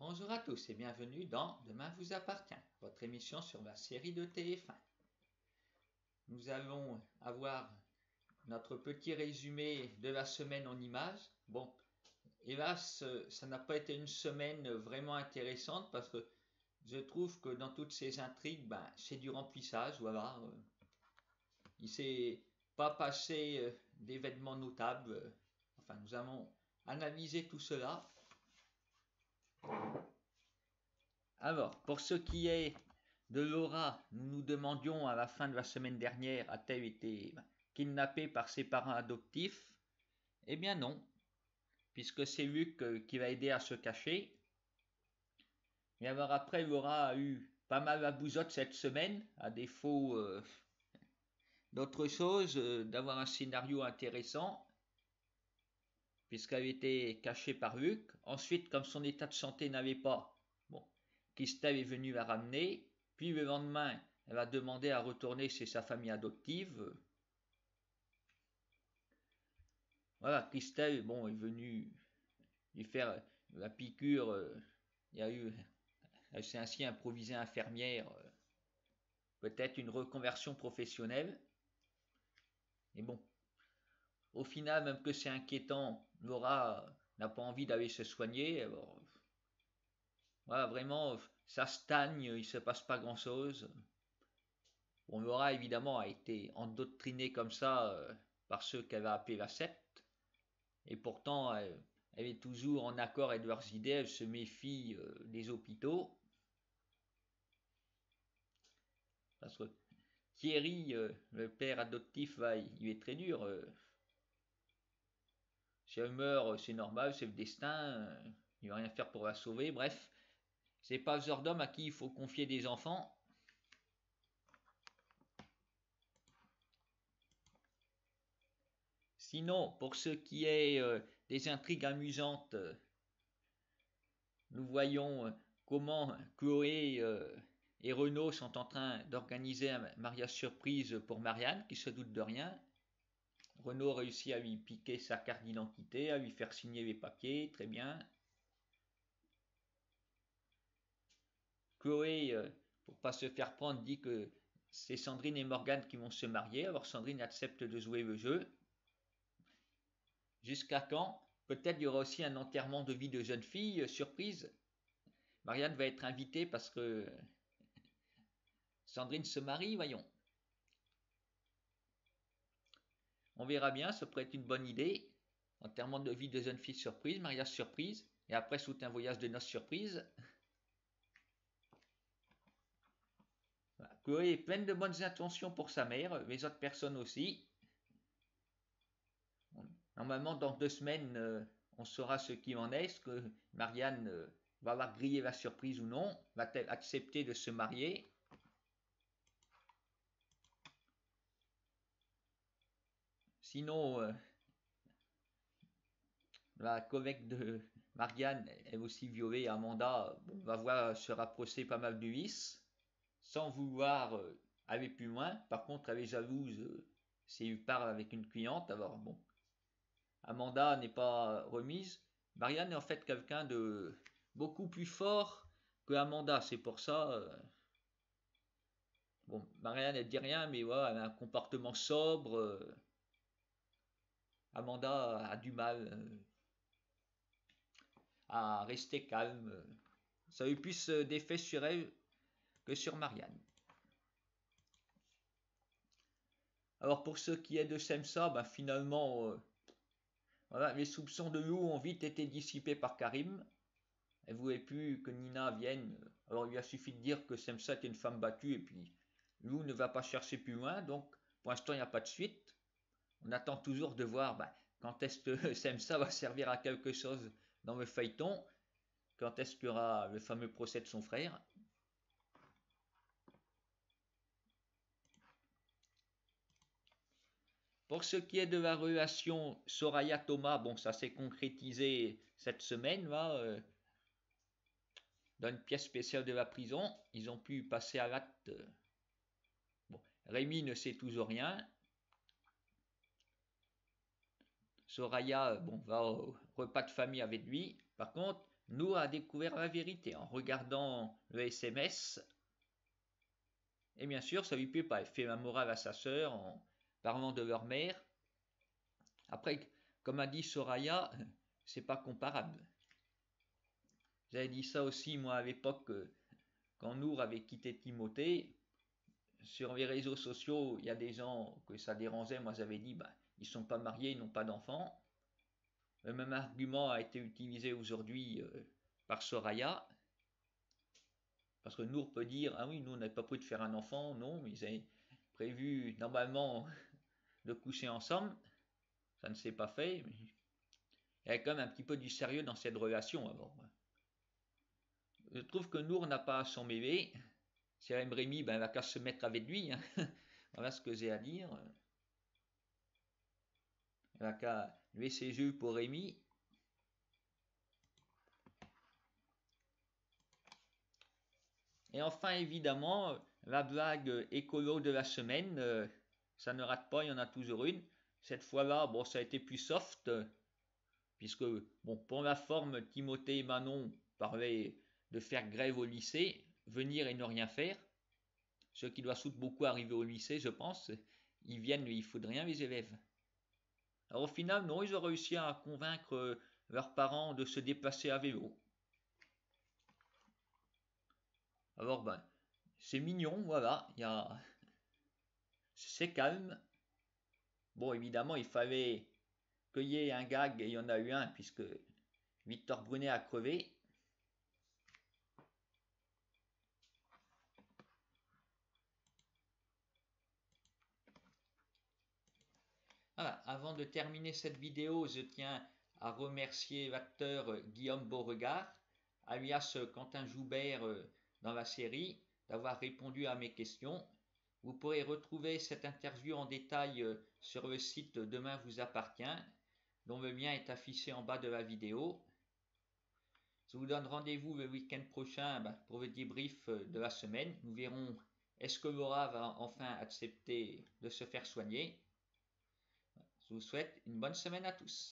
Bonjour à tous et bienvenue dans Demain vous appartient, votre émission sur la série de TF1. Nous allons avoir notre petit résumé de la semaine en images. Bon, hélas, ça n'a pas été une semaine vraiment intéressante parce que je trouve que dans toutes ces intrigues, c'est du remplissage, voilà. Il ne s'est pas passé d'événements notables. Enfin, nous allons analyser tout cela. Alors, pour ce qui est de Laura, nous nous demandions à la fin de la semaine dernière, a-t-elle été kidnappée par ses parents adoptifs? Eh bien non, puisque c'est Luc qui va aider à se cacher. Et alors après, Laura a eu pas mal la bougeotte cette semaine, à défaut d'autre chose, d'avoir un scénario intéressant, puisqu'elle était cachée par Luc. Ensuite, comme son état de santé n'avait pas, Christelle est venue la ramener, puis le lendemain, elle a demandé à retourner chez sa famille adoptive. Voilà, Christelle, est venue lui faire la piqûre. Elle s'est ainsi improvisée infirmière, peut-être une reconversion professionnelle. Et bon, au final, même que c'est inquiétant, Laura n'a pas envie d'aller se soigner. Alors, voilà, vraiment, ça stagne, il ne se passe pas grand-chose. Bon, Laura, évidemment, a été endoctrinée comme ça par ceux qu'elle a appelés la secte. Et pourtant, elle est toujours en accord avec leurs idées, elle se méfie des hôpitaux. Parce que Thierry, le père adoptif, il est très dur. Si elle meurt, c'est normal, c'est le destin. Il ne va rien faire pour la sauver. Bref, c'est pas le genre d'homme à qui il faut confier des enfants. Sinon, pour ce qui est des intrigues amusantes, nous voyons comment Chloé et Renaud sont en train d'organiser un mariage surprise pour Marianne, qui se doute de rien. Renaud réussit à lui piquer sa carte d'identité, à lui faire signer les papiers, très bien. Chloé, pour pas se faire prendre, dit que c'est Sandrine et Morgane qui vont se marier, alors Sandrine accepte de jouer le jeu. Jusqu'à quand? Peut-être il y aura aussi un enterrement de vie de jeune fille, surprise. Marianne va être invitée parce que Sandrine se marie, voyons. On verra bien, ça pourrait être une bonne idée. Enterrement de vie de jeune fille surprise, mariage surprise, et après sous un voyage de noces surprise. Voilà. Chloé est pleine de bonnes intentions pour sa mère, les autres personnes aussi. Normalement, dans 2 semaines, on saura ce qu'il en est. Est-ce que Marianne va avoir grillé la surprise ou non? Va-t-elle accepter de se marier? Sinon, la collègue de Marianne, elle aussi violée, Amanda, va voir se rapprocher pas mal du vice, sans vouloir aller plus loin. Par contre, elle est jalouse s'il parle avec une cliente. Alors bon, Amanda n'est pas remise. Marianne est en fait quelqu'un de beaucoup plus fort que Amanda. C'est pour ça. Bon, Marianne, elle dit rien, mais voilà, elle a un comportement sobre. Amanda a du mal à rester calme. Ça a eu plus d'effet sur elle que sur Marianne. Alors pour ce qui est de Semsa, finalement, voilà, les soupçons de Lou ont vite été dissipés par Karim. Elle ne voulait plus que Nina vienne. Alors il lui a suffi de dire que Semsa était une femme battue et puis Lou ne va pas chercher plus loin. Donc pour l'instant il n'y a pas de suite. On attend toujours de voir quand est-ce que Semsa va servir à quelque chose dans le feuilleton. Quand est-ce qu'il y aura le fameux procès de son frère. Pour ce qui est de la relation Soraya-Thomas, ça s'est concrétisé cette semaine, là, dans une pièce spéciale de la prison. Ils ont pu passer à l'acte. Rémi ne sait toujours rien. Soraya, va au repas de famille avec lui. Par contre, Nour a découvert la vérité en regardant le SMS. Et bien sûr, ça lui plaît pas. Elle fait la morale à sa sœur en parlant de leur mère. Après, comme a dit Soraya, c'est pas comparable. J'avais dit ça aussi, moi, à l'époque, quand Nour avait quitté Timothée. Sur les réseaux sociaux, il y a des gens que ça dérangeait. Moi, j'avais dit, bah, ils sont pas mariés, ils n'ont pas d'enfants. Le même argument a été utilisé aujourd'hui par Soraya. Parce que Nour peut dire, ah oui, nous, on n'a pas prévu de faire un enfant. Non, ils avaient prévu normalement de coucher ensemble. Ça ne s'est pas fait. Mais il y a quand même un petit peu du sérieux dans cette relation. Alors, je trouve que Nour n'a pas à s'en mêler. Si elle aime Rémi, ben, elle n'a qu'à se mettre avec lui. Hein. Voilà ce que j'ai à dire. Elle n'a qu'à lever ses yeux pour Rémi. Et enfin, évidemment, la blague écolo de la semaine, ça ne rate pas, il y en a toujours une. Cette fois-là, bon, ça a été plus soft, puisque, bon, pour la forme, Timothée et Manon parlaient de faire grève au lycée, venir et ne rien faire. Ce qui doit surtout beaucoup arriver au lycée, je pense. Ils viennent, mais ils foutent rien, les élèves. Alors au final, non, ils ont réussi à convaincre leurs parents de se déplacer à vélo. Alors, ben, c'est mignon, voilà, c'est calme. Bon, évidemment, il fallait qu'il y ait un gag, et il y en a eu un, puisque Victor Brunet a crevé. Voilà, avant de terminer cette vidéo, je tiens à remercier l'acteur Guillaume Beauregard, alias Quentin Joubert dans la série, d'avoir répondu à mes questions. Vous pourrez retrouver cette interview en détail sur le site Demain vous appartient, dont le lien est affiché en bas de la vidéo. Je vous donne rendez-vous le week-end prochain pour le débrief de la semaine. Nous verrons est-ce que Laura va enfin accepter de se faire soigner. Je vous souhaite une bonne semaine à tous.